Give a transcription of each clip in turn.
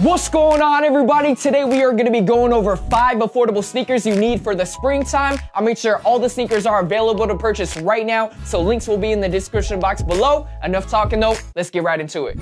What's going on, everybody? Today we are going to be going over 5 affordable sneakers you need for the springtime. I'll make sure all the sneakers are available to purchase right now, so links will be in the description box below. Enough talking though, let's get right into it.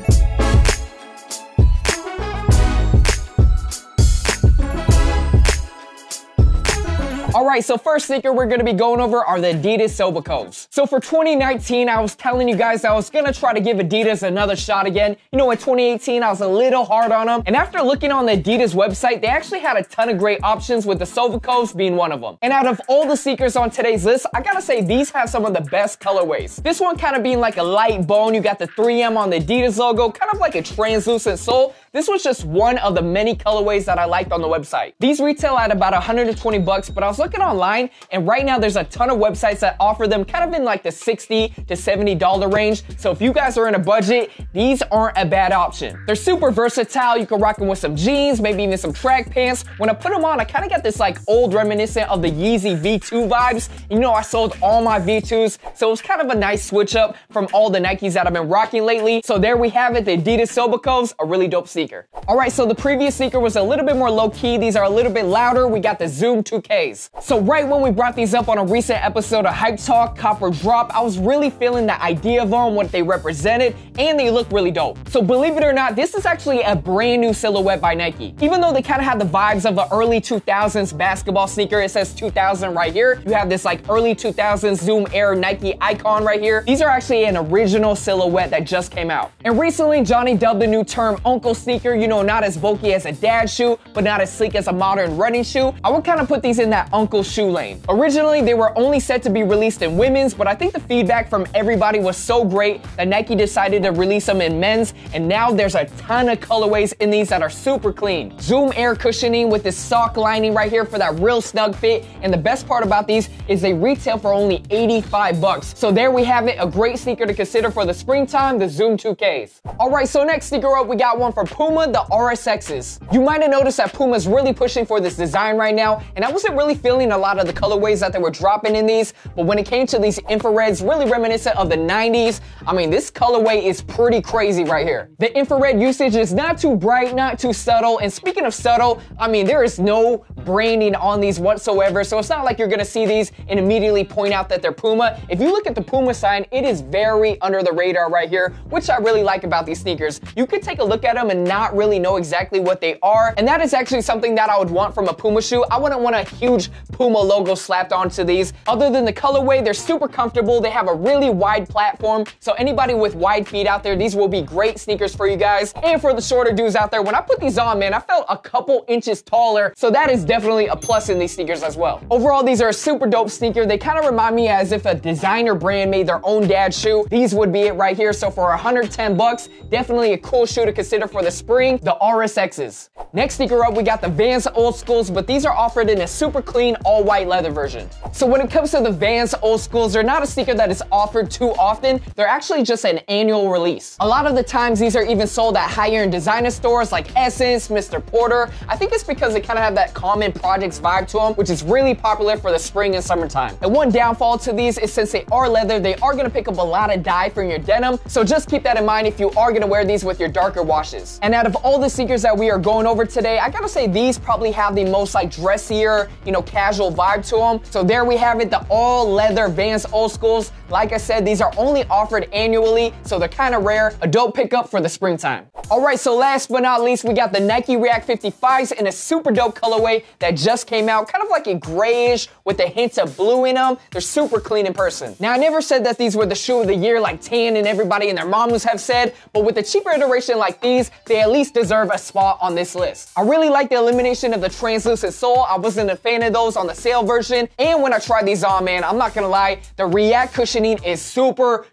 Alright, so first sneaker we're going to be going over are the Adidas Sobakovs. So for 2019, I was telling you guys I was going to try to give Adidas another shot again. You know, in 2018, I was a little hard on them. And after looking on the Adidas website, they actually had a ton of great options, with the Sobakovs being one of them. And out of all the sneakers on today's list, I gotta say these have some of the best colorways. This one kind of being like a light bone. You got the 3M on the Adidas logo, kind of like a translucent sole. This was just one of the many colorways that I liked on the website. These retail at about 120 bucks, but I was looking online, and right now there's a ton of websites that offer them kind of in like the $60 to $70 range. So if you guys are in a budget, these aren't a bad option. They're super versatile. You can rock them with some jeans, maybe even some track pants. When I put them on, I kind of got this like old reminiscent of the Yeezy V2 vibes. You know, I sold all my V2s, so it was kind of a nice switch up from all the Nikes that I've been rocking lately. So there we have it, the Adidas Sobakovs, a really dope sneaker. Alright, so the previous sneaker was a little bit more low-key. These are a little bit louder. We got the Zoom 2Ks. So right when we brought these up on a recent episode of Hype Talk, Copper Drop, I was really feeling the idea of them, what they represented, and they look really dope. So believe it or not, this is actually a brand new silhouette by Nike. Even though they kind of have the vibes of the early 2000s basketball sneaker, it says 2000 right here. You have this like early 2000s Zoom Air Nike icon right here. These are actually an original silhouette that just came out. And recently, Johnny dubbed the new term Uncle Sneaker. You know, not as bulky as a dad shoe, but not as sleek as a modern running shoe. I would kind of put these in that Uncle shoe lane. Originally, they were only set to be released in women's, but I think the feedback from everybody was so great that Nike decided to release them in men's, and now there's a ton of colorways in these that are super clean. Zoom Air cushioning with this sock lining right here for that real snug fit, and the best part about these is they retail for only 85 bucks. So there we have it, a great sneaker to consider for the springtime, the Zoom 2Ks. Alright, so next sneaker up, we got one for Puma, the RSXs. You might have noticed that Puma's really pushing for this design right now, and I wasn't really feeling a lot of the colorways that they were dropping in these, but when it came to these infrareds, really reminiscent of the 90s, I mean, this colorway is pretty crazy right here. The infrared usage is not too bright, not too subtle, and speaking of subtle, I mean, there is no branding on these whatsoever, so it's not like you're gonna see these and immediately point out that they're Puma. If you look at the Puma sign, it is very under the radar right here, which I really like about these sneakers. You could take a look at them and not really know exactly what they are, and that is actually something that I would want from a Puma shoe. I wouldn't want a huge Puma logo slapped onto these. Other than the colorway, they're super comfortable. They have a really wide platform, so anybody with wide feet out there, these will be great sneakers for you guys. And for the shorter dudes out there, when I put these on, man, I felt a couple inches taller, so that is definitely a plus in these sneakers as well. Overall, these are a super dope sneaker. They kind of remind me as if a designer brand made their own dad shoe. These would be it right here. So for 110 bucks, definitely a cool shoe to consider for the spring, the RSXs. Next sneaker up, we got the Vans Old Skools, but these are offered in a super clean all white leather version. So when it comes to the Vans Old Skools, they're not a sneaker that is offered too often. They're actually just an annual release. A lot of the times these are even sold at higher end designer stores like Essence, Mr. Porter. I think it's because they kind of have that common projects vibe to them, which is really popular for the spring and summertime. And one downfall to these is since they are leather, they are gonna pick up a lot of dye from your denim. So just keep that in mind if you are gonna wear these with your darker washes. And out of all the sneakers that we are going over today, I gotta say these probably have the most like dressier, you know, casual vibe to them. So there we have it, the all leather Vans Old Skools. Like I said, these are only offered annually, so they're kind of rare. A dope pickup for the springtime. Alright, so last but not least, we got the Nike React 55s in a super dope colorway that just came out, kind of like a grayish with a hint of blue in them. They're super clean in person. Now, I never said that these were the shoe of the year like Tang and everybody and their mamas have said, but with a cheaper iteration like these, they at least deserve a spot on this list. I really like the elimination of the translucent sole. I wasn't a fan of those on the sale version, and when I tried these on, man, I'm not gonna lie, the React cushioning is super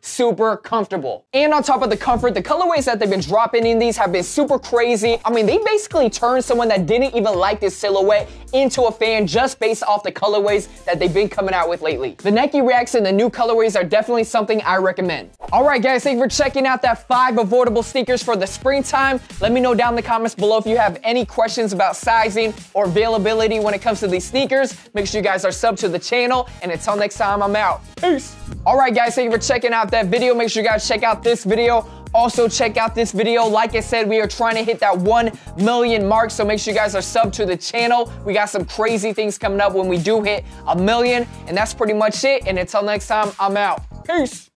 comfortable. And on top of the comfort, the colorways that they've been dropping in these have been super crazy. I mean, they basically turned someone that didn't even like this silhouette into a fan just based off the colorways that they've been coming out with lately. The Nike Reacts and the new colorways are definitely something I recommend. Alright guys, thank you for checking out that 5 avoidable sneakers for the springtime. Let me know down in the comments below if you have any questions about sizing or availability when it comes to these sneakers. Make sure you guys are subbed to the channel, and until next time, I'm out. Peace. Alright guys, thank you for checking out that video. Make sure you guys check out this video. also check out this video. Like I said, we are trying to hit that 1 million mark, so make sure you guys are subbed to the channel. We got some crazy things coming up when we do hit 1 million, and that's pretty much it. And until next time, I'm out. Peace.